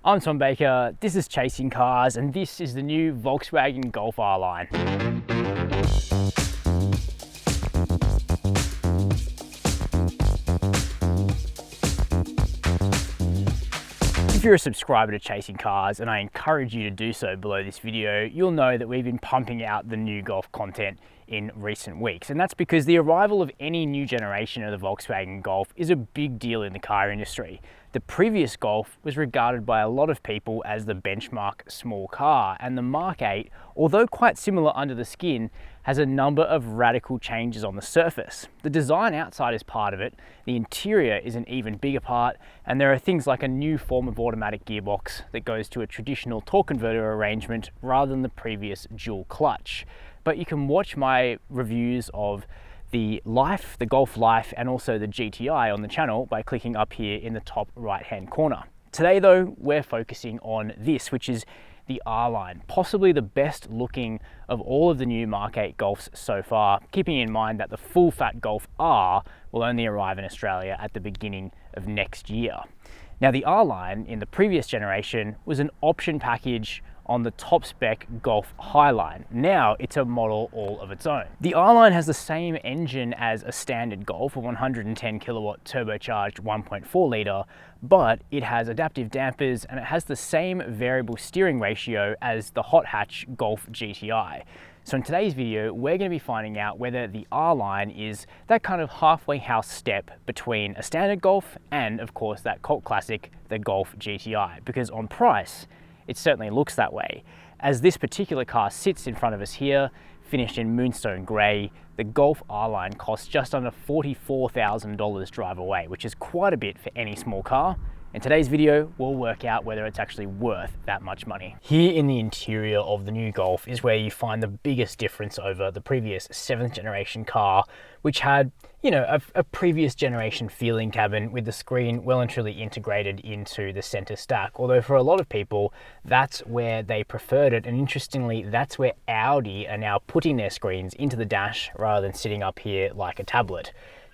I'm Tom Baker, this is Chasing Cars, and this is the new Volkswagen Golf R-Line. If you're a subscriber to Chasing Cars, and I encourage you to do so below this video, you'll know that we've been pumping out the new Golf content in recent weeks. And that's because the arrival of any new generation of the Volkswagen Golf is a big deal in the car industry. The previous Golf was regarded by a lot of people as the benchmark small car, and the Mark 8, although quite similar under the skin, has a number of radical changes on the surface. The design outside is part of it, the interior is an even bigger part, and there are things like a new form of automatic gearbox that goes to a traditional torque converter arrangement rather than the previous dual clutch. But you can watch my reviews of the Life, the Golf Life, and also the GTI on the channel by clicking up here in the top right hand corner. Today though, we're focusing on this, which is the R-Line, possibly the best looking of all of the new Mark 8 Golfs so far, keeping in mind that the full fat Golf R will only arrive in Australia at the beginning of next year. Now the R-Line in the previous generation was an option package on the top spec Golf Highline. Now it's a model all of its own. The R-Line has the same engine as a standard Golf, a 110 kilowatt turbocharged 1.4 litre, but it has adaptive dampers and it has the same variable steering ratio as the hot hatch Golf GTI. So in today's video, we're going to be finding out whether the R-Line is that kind of halfway house step between a standard Golf and of course that cult classic, the Golf GTI, because on price, it certainly looks that way. As this particular car sits in front of us here, finished in moonstone grey, the Golf R-Line costs just under $44,000 drive away, which is quite a bit for any small car. In today's video, we'll work out whether it's actually worth that much money. Here in the interior of the new Golf is where you find the biggest difference over the previous 7th generation car, which had, you know, a previous generation feeling cabin with the screen well and truly integrated into the center stack. Although for a lot of people, that's where they preferred it. And interestingly, that's where Audi are now putting their screens into the dash rather than sitting up here like a tablet.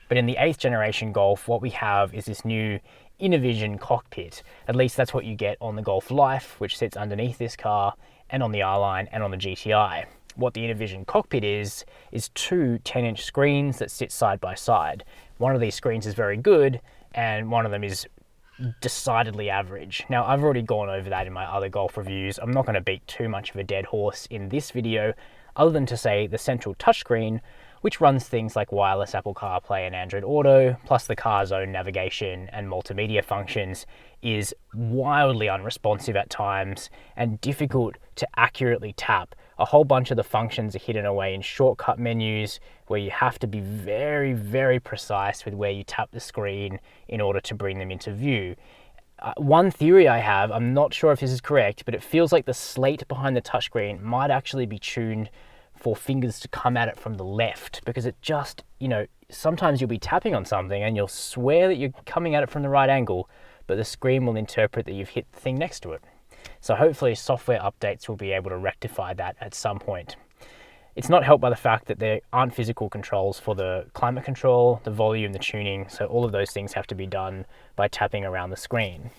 But in the 8th generation Golf, what we have is this new InnoVision cockpit. At least that's what you get on the Golf Life, which sits underneath this car, and on the R-Line and on the GTI. What the InnoVision cockpit is two 10-inch screens that sit side by side. One of these screens is very good, and one of them is decidedly average. Now, I've already gone over that in my other Golf reviews. I'm not going to beat too much of a dead horse in this video, other than to say the central touchscreen, which runs things like wireless Apple CarPlay and Android Auto, plus the car's own navigation and multimedia functions, is wildly unresponsive at times and difficult to accurately tap. A whole bunch of the functions are hidden away in shortcut menus where you have to be very, very precise with where you tap the screen in order to bring them into view. One theory I have, I'm not sure if this is correct, but it feels like the slate behind the touchscreen might actually be tuned for fingers to come at it from the left, because it just, you know, sometimes you'll be tapping on something and you'll swear that you're coming at it from the right angle, but the screen will interpret that you've hit the thing next to it. So hopefully software updates will be able to rectify that at some point. It's not helped by the fact that there aren't physical controls for the climate control, the volume, the tuning, so all of those things have to be done by tapping around the screen.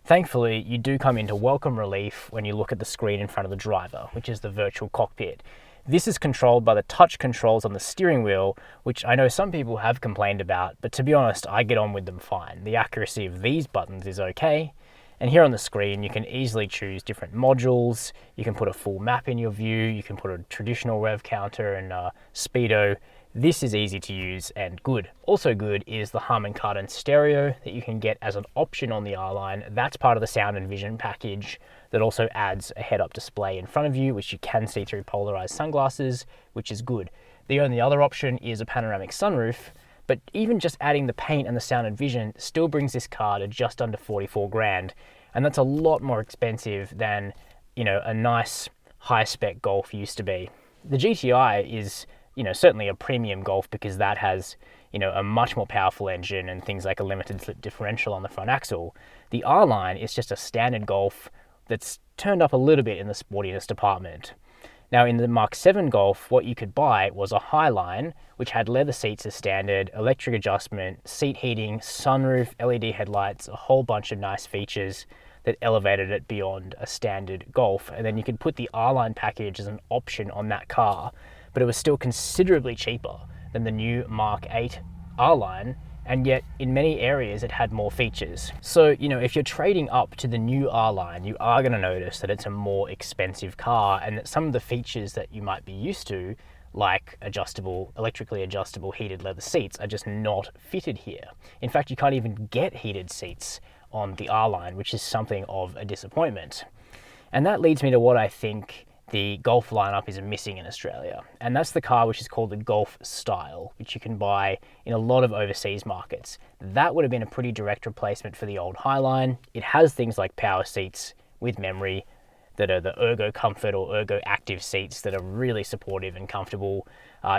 Thankfully, you do come into welcome relief when you look at the screen in front of the driver, which is the virtual cockpit. This is controlled by the touch controls on the steering wheel, which I know some people have complained about, but to be honest, I get on with them fine. The accuracy of these buttons is okay. And here on the screen, you can easily choose different modules. You can put a full map in your view. You can put a traditional rev counter and speedo. This is easy to use and good. Also good is the Harman Kardon stereo that you can get as an option on the R-Line. That's part of the sound and vision package that also adds a head-up display in front of you, which you can see through polarized sunglasses, which is good. The only other option is a panoramic sunroof, but even just adding the paint and the sound and vision still brings this car to just under 44 grand. And that's a lot more expensive than, you know, a nice high-spec Golf used to be. The GTI is, you know, certainly a premium Golf because that has, you know, a much more powerful engine and things like a limited slip differential on the front axle. The R-Line is just a standard Golf that's turned up a little bit in the sportiness department. Now in the Mark 7 Golf, what you could buy was a Highline, which had leather seats as standard, electric adjustment, seat heating, sunroof, LED headlights, a whole bunch of nice features that elevated it beyond a standard Golf, and then you could put the R-Line package as an option on that car, but it was still considerably cheaper than the new Mark 8 R-Line, and yet in many areas it had more features. So, you know, if you're trading up to the new R-Line, you are going to notice that it's a more expensive car, and that some of the features that you might be used to, like electrically adjustable heated leather seats, are just not fitted here. In fact, you can't even get heated seats on the R-Line, which is something of a disappointment. And that leads me to what I think the Golf lineup is missing in Australia, and that's the car which is called the Golf Style, which you can buy in a lot of overseas markets. That would have been a pretty direct replacement for the old Highline. It has things like power seats with memory that are the Ergo Comfort or Ergo Active seats that are really supportive and comfortable.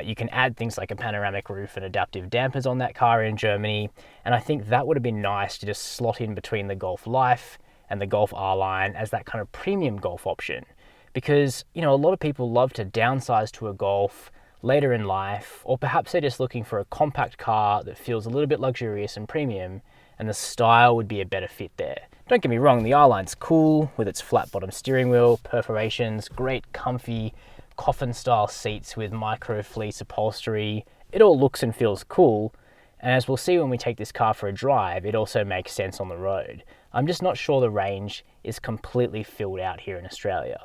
You can add things like a panoramic roof and adaptive dampers on that car in Germany, and I think that would have been nice to just slot in between the Golf Life and the Golf R-Line as that kind of premium Golf option. Because, you know, a lot of people love to downsize to a Golf later in life, or perhaps they're just looking for a compact car that feels a little bit luxurious and premium, and the style would be a better fit there. Don't get me wrong, the R-Line's cool with its flat bottom steering wheel, perforations, great comfy coffin style seats with micro fleece upholstery. It all looks and feels cool, and as we'll see when we take this car for a drive, it also makes sense on the road. I'm just not sure the range is completely filled out here in Australia.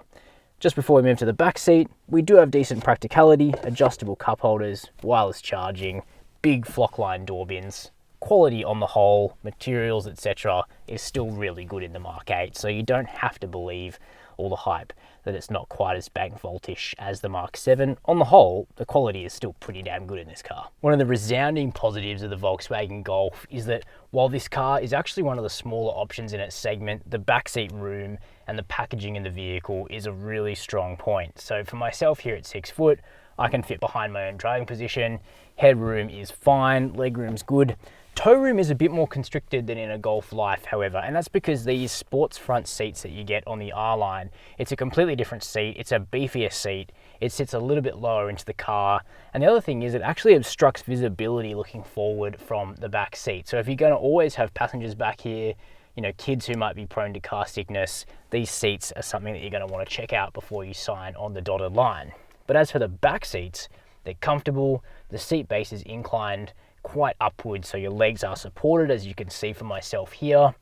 Just before we move to the back seat, we do have decent practicality, adjustable cup holders, wireless charging, big flockline door bins. Quality on the whole, materials, etc. is still really good in the Mark 8, so you don't have to believe all the hype that it's not quite as bank vaultish as the Mark 7. On the whole, the quality is still pretty damn good in this car. One of the resounding positives of the Volkswagen Golf is that while this car is actually one of the smaller options in its segment, the backseat room and the packaging in the vehicle is a really strong point. So for myself here at 6 foot, I can fit behind my own driving position. Headroom is fine, legroom's good. Tow room is a bit more constricted than in a Golf Life, however, and that's because these sports front seats that you get on the R-Line, it's a completely different seat, it's a beefier seat, it sits a little bit lower into the car, and the other thing is it actually obstructs visibility looking forward from the back seat. So if you're going to always have passengers back here, you know, kids who might be prone to car sickness, these seats are something that you're going to want to check out before you sign on the dotted line. But as for the back seats, they're comfortable, the seat base is inclined quite upwards, so your legs are supported, as you can see for myself here,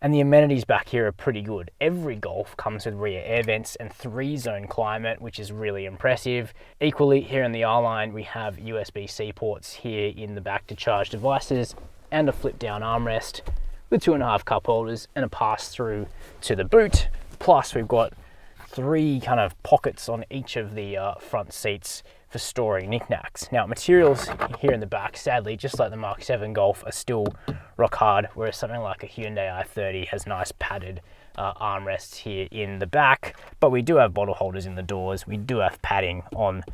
and the amenities back here are pretty good. Every Golf comes with rear air vents and 3-zone climate, which is really impressive. Equally, here in the R-Line, we have USB-C ports here in the back to charge devices, and a flip-down armrest with 2.5 cup holders and a pass-through to the boot. Plus, we've got 3 kind of pockets on each of the front seats for storing knickknacks. Now, materials here in the back, sadly, just like the Mark 7 Golf, are still rock hard, whereas something like a Hyundai i30 has nice padded armrests here in the back. But we do have bottle holders in the doors. We do have padding on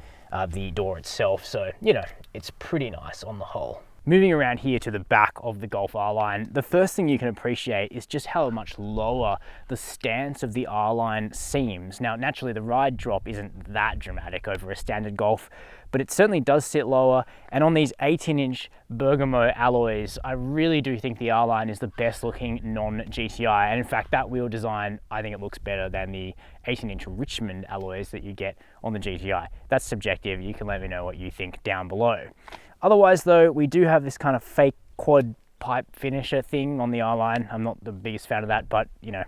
the door itself, so, you know, it's pretty nice on the whole. Moving around here to the back of the Golf R-Line, the first thing you can appreciate is just how much lower the stance of the R-Line seems. Now, naturally, the ride drop isn't that dramatic over a standard Golf, but it certainly does sit lower, and on these 18-inch Bergamo alloys, I really do think the R-Line is the best looking non-GTI, and in fact, that wheel design, I think it looks better than the 18-inch Richmond alloys that you get on the GTI. That's subjective, you can let me know what you think down below. Otherwise though, we do have this kind of fake quad pipe finisher thing on the R-Line. I'm not the biggest fan of that, but you know,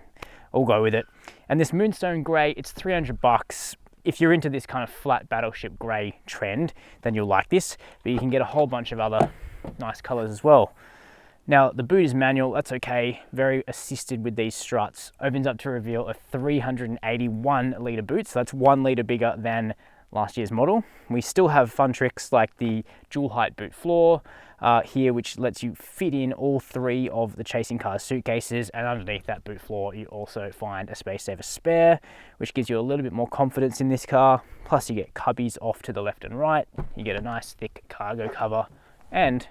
I'll go with it. And this Moonstone Grey, it's $300. If you're into this kind of flat battleship grey trend, then you'll like this, but you can get a whole bunch of other nice colors as well. Now, the boot is manual, that's okay, very assisted with these struts. Opens up to reveal a 381 litre boot, so that's 1 litre bigger than last year's model. We still have fun tricks like the dual height boot floor here, which lets you fit in all 3 of the chasing car's suitcases, and underneath that boot floor you also find a space saver spare, which gives you a little bit more confidence in this car. Plus you get cubbies off to the left and right, you get a nice thick cargo cover, and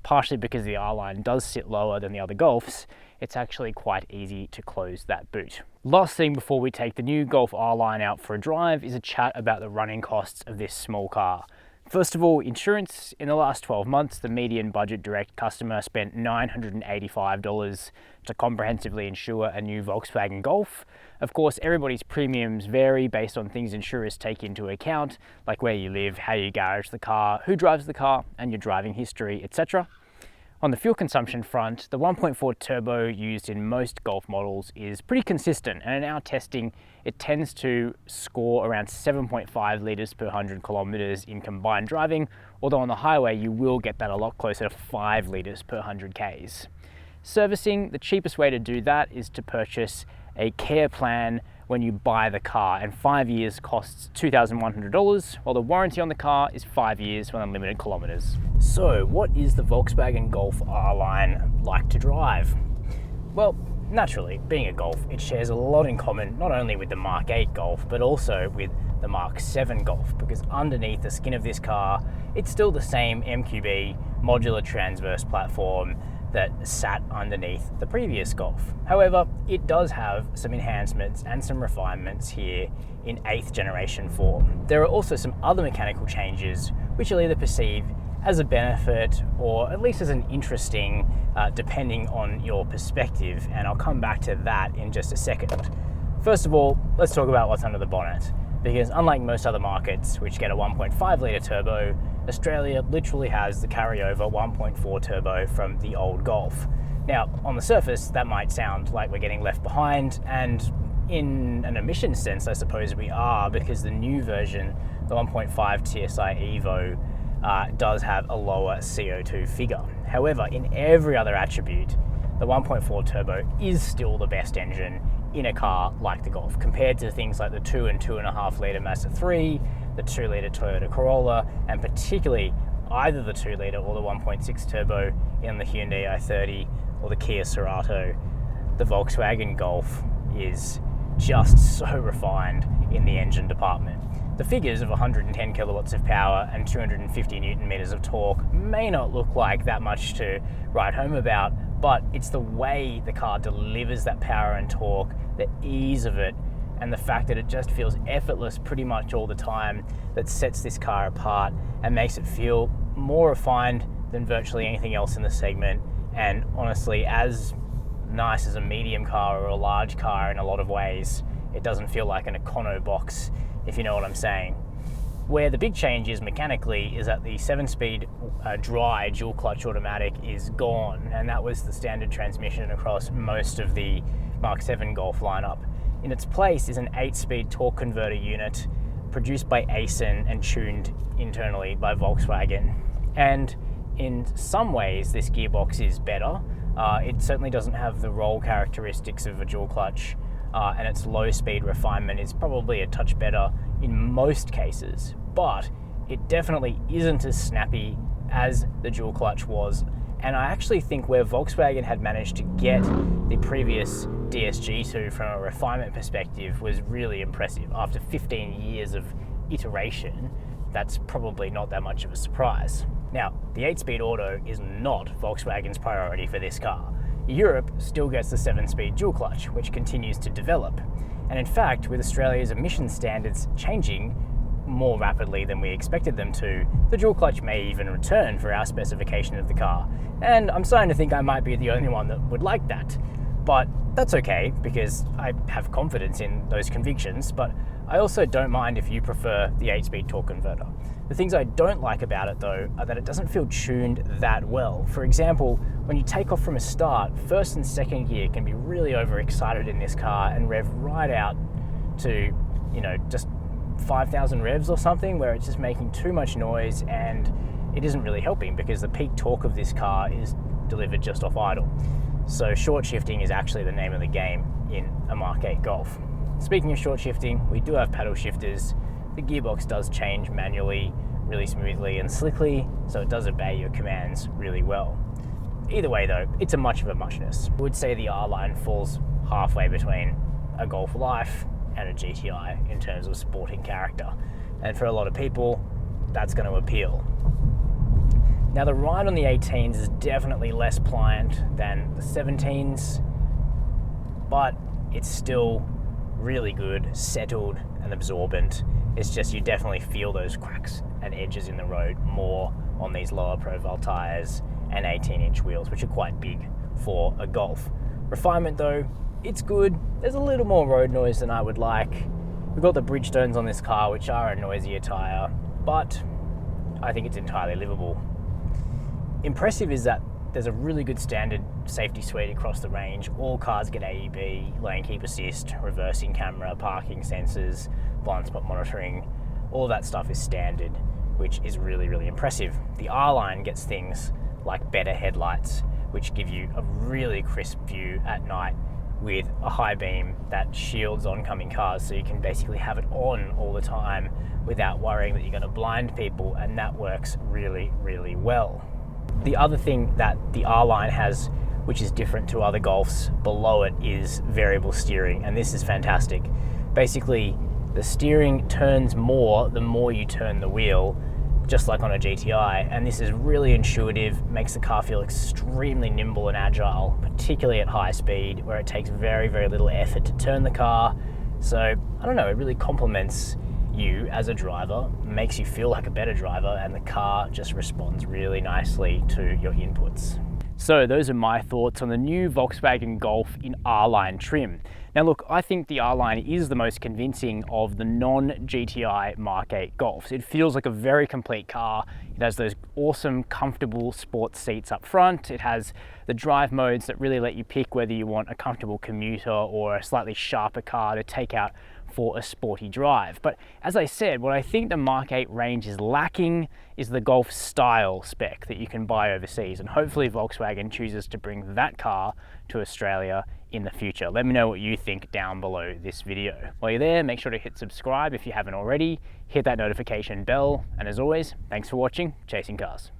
partially because the R-Line does sit lower than the other Golfs, it's actually quite easy to close that boot. Last thing before we take the new Golf R-Line out for a drive is a chat about the running costs of this small car. First of all, insurance. In the last 12 months, the median budget direct customer spent $985 to comprehensively insure a new Volkswagen Golf. Of course, everybody's premiums vary based on things insurers take into account, like where you live, how you garage the car, who drives the car, and your driving history, etc. On the fuel consumption front, the 1.4 turbo used in most Golf models is pretty consistent, and in our testing, it tends to score around 7.5 litres per 100 kilometres in combined driving, although on the highway you will get that a lot closer to 5 litres per 100 Ks. Servicing, the cheapest way to do that is to purchase a care plan when you buy the car, and 5 years costs $2,100, while the warranty on the car is 5 years with unlimited kilometres. So what is the Volkswagen Golf R-Line like to drive? Well, naturally, being a Golf, it shares a lot in common not only with the Mark 8 Golf, but also with the Mark 7 Golf, because underneath the skin of this car, it's still the same MQB modular transverse platform that sat underneath the previous Golf. However, it does have some enhancements and some refinements here in 8th generation form. There are also some other mechanical changes which you'll either perceive as a benefit or at least as an interesting, depending on your perspective, and I'll come back to that in just a second. First of all, let's talk about what's under the bonnet, because unlike most other markets which get a 1.5 litre turbo, Australia literally has the carryover 1.4 turbo from the old Golf. Now, on the surface, that might sound like we're getting left behind, and in an emissions sense, I suppose we are, because the new version, the 1.5 TSI Evo, does have a lower CO2 figure. However, in every other attribute, the 1.4 turbo is still the best engine in a car like the Golf, compared to things like the 2 and 2.5 litre Mazda 3, the 2 litre Toyota Corolla, and particularly either the 2 litre or the 1.6 turbo in the Hyundai i30 or the Kia Cerato. The Volkswagen Golf is just so refined in the engine department. The figures of 110 kilowatts of power and 250 newton meters of torque may not look like that much to write home about, but it's the way the car delivers that power and torque, the ease of it, and the fact that it just feels effortless pretty much all the time that sets this car apart and makes it feel more refined than virtually anything else in the segment, and honestly as nice as a medium car or a large car in a lot of ways. It doesn't feel like an econo box, if you know what I'm saying. Where the big change is mechanically is that the 7-speed dry dual clutch automatic is gone, and that was the standard transmission across most of the Mark 7 Golf lineup. In its place is an 8-speed torque converter unit produced by Aisin and tuned internally by Volkswagen. And in some ways this gearbox is better. It certainly doesn't have the roll characteristics of a dual clutch, and its low speed refinement is probably a touch better in most cases, but it definitely isn't as snappy as the dual clutch was. And I actually think where Volkswagen had managed to get the previous DSG to from a refinement perspective was really impressive. After 15 years of iteration, that's probably not that much of a surprise. Now, the 8-speed auto is not Volkswagen's priority for this car. Europe still gets the 7-speed dual clutch, which continues to develop. And in fact, with Australia's emissions standards changing more rapidly than we expected them to, the dual clutch may even return for our specification of the car. And I'm starting to think I might be the only one that would like that. But that's okay, because I have confidence in those convictions, but I also don't mind if you prefer the 8-speed torque converter. The things I don't like about it though are that it doesn't feel tuned that well. For example, when you take off from a start, first and second gear can be really overexcited in this car and rev right out to, just 5,000 revs or something, where it's just making too much noise and it isn't really helping because the peak torque of this car is delivered just off idle. So short shifting is actually the name of the game in a Mark 8 Golf. Speaking of short shifting, we do have paddle shifters. The gearbox does change manually, really smoothly and slickly, so it does obey your commands really well. Either way though, it's a much of a muchness. I would say the R-Line falls halfway between a Golf Life and a GTI in terms of sporting character. And for a lot of people, that's going to appeal. Now the ride on the 18s is definitely less pliant than the 17s, but it's still really good, settled and absorbent. It's just you definitely feel those cracks and edges in the road more on these lower profile tyres and 18-inch wheels, which are quite big for a Golf. Refinement though, it's good. There's a little more road noise than I would like. We've got the Bridgestones on this car, which are a noisier tyre, but I think it's entirely livable. Impressive is that there's a really good standard safety suite across the range. All cars get AEB, lane keep assist, reversing camera, parking sensors, blind spot monitoring. All that stuff is standard, which is really, really impressive. The R-Line gets things like better headlights, which give you a really crisp view at night with a high beam that shields oncoming cars, so you can basically have it on all the time without worrying that you're going to blind people, and that works really, really well. The other thing that the R-Line has, which is different to other Golfs below it, is variable steering, and this is fantastic. Basically, the steering turns more the more you turn the wheel, just like on a GTI, and this is really intuitive, makes the car feel extremely nimble and agile, particularly at high speed, where it takes very, very little effort to turn the car. So, I don't know, it really complements you as a driver, makes you feel like a better driver, and the car just responds really nicely to your inputs. So those are my thoughts on the new Volkswagen Golf in R-Line trim. Now look, I think the R-Line is the most convincing of the non-GTI Mark 8 Golfs. It feels like a very complete car. It has those awesome, comfortable sports seats up front. It has the drive modes that really let you pick whether you want a comfortable commuter or a slightly sharper car to take out for a sporty drive. But as I said, what I think the Mark 8 range is lacking is the Golf style spec that you can buy overseas, and hopefully Volkswagen chooses to bring that car to Australia in the future. Let me know what you think down below this video. While you're there, make sure to hit subscribe if you haven't already, hit that notification bell, and as always, thanks for watching Chasing Cars.